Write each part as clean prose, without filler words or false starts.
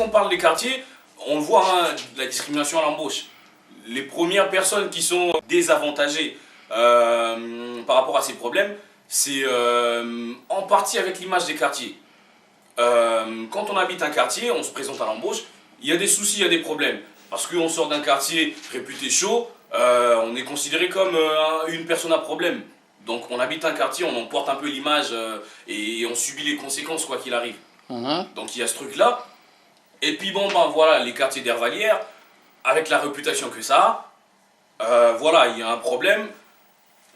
qu'on parle des quartiers, on le voit, hein, la discrimination à l'embauche. Les premières personnes qui sont désavantagées par rapport à ces problèmes, c'est en partie avec l'image des quartiers. Quand on habite un quartier, on se présente à l'embauche, il y a des soucis, il y a des problèmes. Parce qu'on sort d'un quartier réputé chaud, on est considéré comme une personne à problème. Donc on habite un quartier, on en porte un peu l'image et on subit les conséquences quoi qu'il arrive. Donc il y a ce truc-là. Et puis bon, ben voilà, les quartiers d'Hervalières, avec la réputation que ça a, voilà, il y a un problème.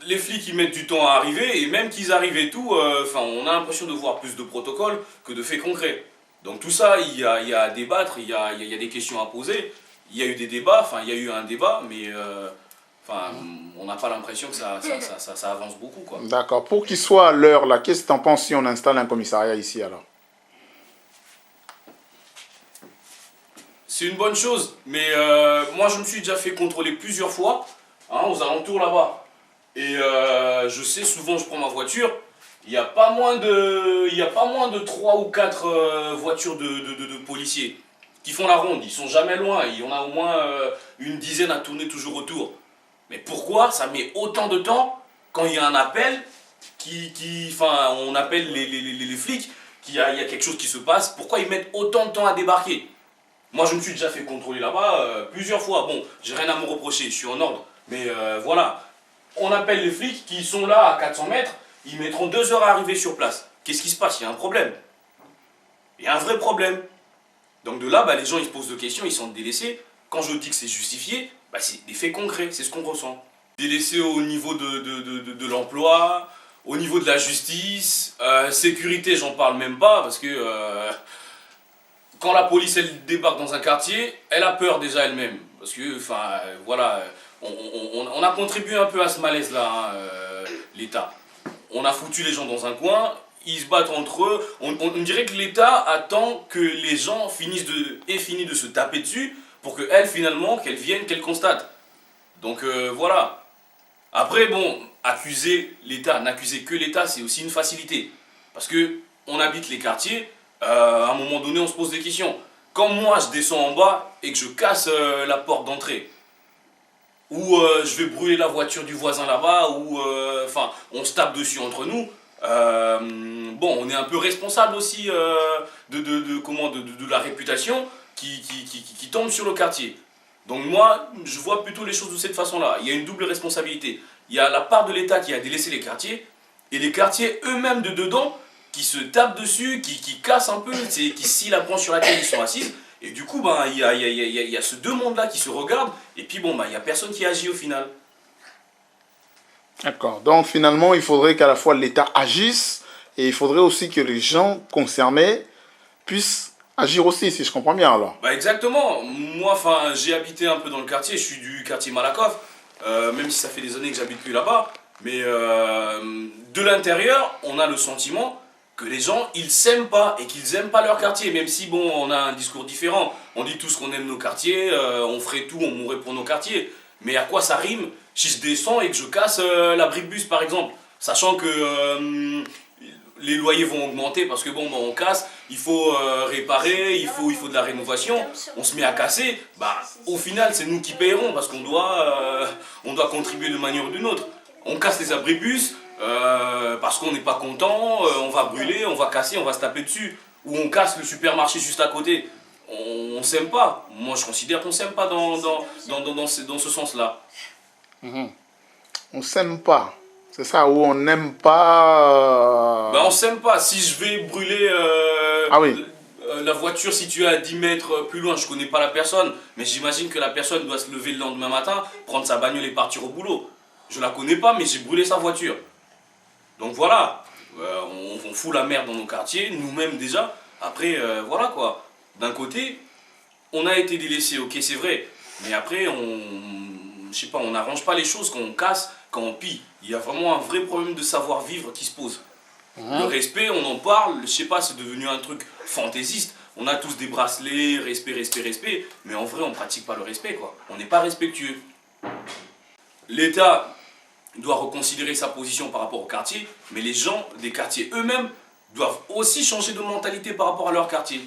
Les flics ils mettent du temps à arriver et même qu'ils arrivent et tout, on a l'impression de voir plus de protocoles que de faits concrets. Donc tout ça, il y a à débattre, il y a des questions à poser. Il y a eu des débats, il y a eu un débat, mais on n'a pas l'impression que ça avance beaucoup, quoi. D'accord. Pour qu'il soit à l'heure, là, qu'est-ce que tu en penses si on installe un commissariat ici, alors? C'est une bonne chose, mais moi je me suis déjà fait contrôler plusieurs fois, hein, aux alentours là-bas. Et je sais, souvent je prends ma voiture, il n'y a pas moins de 3 ou 4 voitures de policiers qui font la ronde. Ils sont jamais loin, il y en a au moins une dizaine à tourner toujours autour. Mais pourquoi ça met autant de temps quand il y a un appel, on appelle les flics, qu'il y a quelque chose qui se passe, pourquoi ils mettent autant de temps à débarquer? Moi je me suis déjà fait contrôler là-bas plusieurs fois, bon, j'ai rien à me reprocher, je suis en ordre, mais voilà. On appelle les flics qui sont là à 400 mètres, ils mettront 2 heures à arriver sur place. Qu'est-ce qui se passe? Il y a un problème. Il y a un vrai problème. Donc de là, les gens ils se posent des questions, ils sont délaissés. Quand je dis que c'est justifié, c'est des faits concrets, c'est ce qu'on ressent. Délaissés au niveau de l'emploi, au niveau de la justice, sécurité, j'en parle même pas, parce que quand la police elle débarque dans un quartier, elle a peur déjà elle-même. Parce que, voilà, on a contribué un peu à ce malaise-là, hein, l'État. On a foutu les gens dans un coin, ils se battent entre eux. On dirait que l'État attend que les gens finissent de se taper dessus pour qu'elle, finalement, qu'elle vienne, qu'elle constate. Donc voilà. Après, bon, accuser l'État, n'accuser que l'État, c'est aussi une facilité. Parce que on habite les quartiers, à un moment donné, on se pose des questions. Quand moi, je descends en bas et que je casse la porte d'entrée, ou je vais brûler la voiture du voisin là-bas, ou on se tape dessus entre nous, bon, on est un peu responsable aussi de la réputation qui tombe sur le quartier. Donc moi, je vois plutôt les choses de cette façon-là. Il y a une double responsabilité. Il y a la part de l'État qui a délaissé les quartiers, et les quartiers eux-mêmes de dedans qui se tapent dessus, qui cassent un peu, qui scient la branche sur laquelle ils sont assis. Et du coup, il y a ce deux mondes-là qui se regardent, et puis il n'y a personne qui agit au final. D'accord. Donc finalement, il faudrait qu'à la fois l'État agisse, et il faudrait aussi que les gens concernés puissent agir aussi, si je comprends bien alors. Exactement. Moi, j'ai habité un peu dans le quartier, je suis du quartier Malakoff, même si ça fait des années que j'habite plus là-bas. Mais de l'intérieur, on a le sentiment que les gens, ils s'aiment pas et qu'ils aiment pas leur quartier, même si bon, on a un discours différent. On dit tous qu'on aime nos quartiers, on ferait tout, on mourrait pour nos quartiers. Mais à quoi ça rime si je descends et que je casse l'abri de bus par exemple, sachant que les loyers vont augmenter parce que bon, on casse, il faut réparer, il faut de la rénovation, on se met à casser, au final c'est nous qui payerons parce qu'on doit contribuer de manière ou d'une autre. On casse les abribus parce qu'on n'est pas content, on va brûler, on va casser, on va se taper dessus. Ou on casse le supermarché juste à côté. On s'aime pas. Moi je considère qu'on s'aime pas dans ce sens-là. On s'aime pas. C'est ça, où on n'aime pas... On s'aime pas. Si je vais brûler la voiture située à 10 mètres plus loin, je connais pas la personne, mais j'imagine que la personne doit se lever le lendemain matin, prendre sa bagnole et partir au boulot. Je la connais pas, mais j'ai brûlé sa voiture. Donc voilà, on fout la merde dans nos quartiers, nous-mêmes déjà. Après, voilà quoi. D'un côté, on a été délaissés, ok, c'est vrai. Mais après, on n'arrange pas les choses quand on casse, quand on pille. Il y a vraiment un vrai problème de savoir-vivre qui se pose. Le respect, on en parle, je sais pas, c'est devenu un truc fantaisiste. On a tous des bracelets, respect, mais en vrai, on pratique pas le respect, quoi. On n'est pas respectueux. L'État doit reconsidérer sa position par rapport au quartier, mais les gens des quartiers eux-mêmes doivent aussi changer de mentalité par rapport à leur quartier.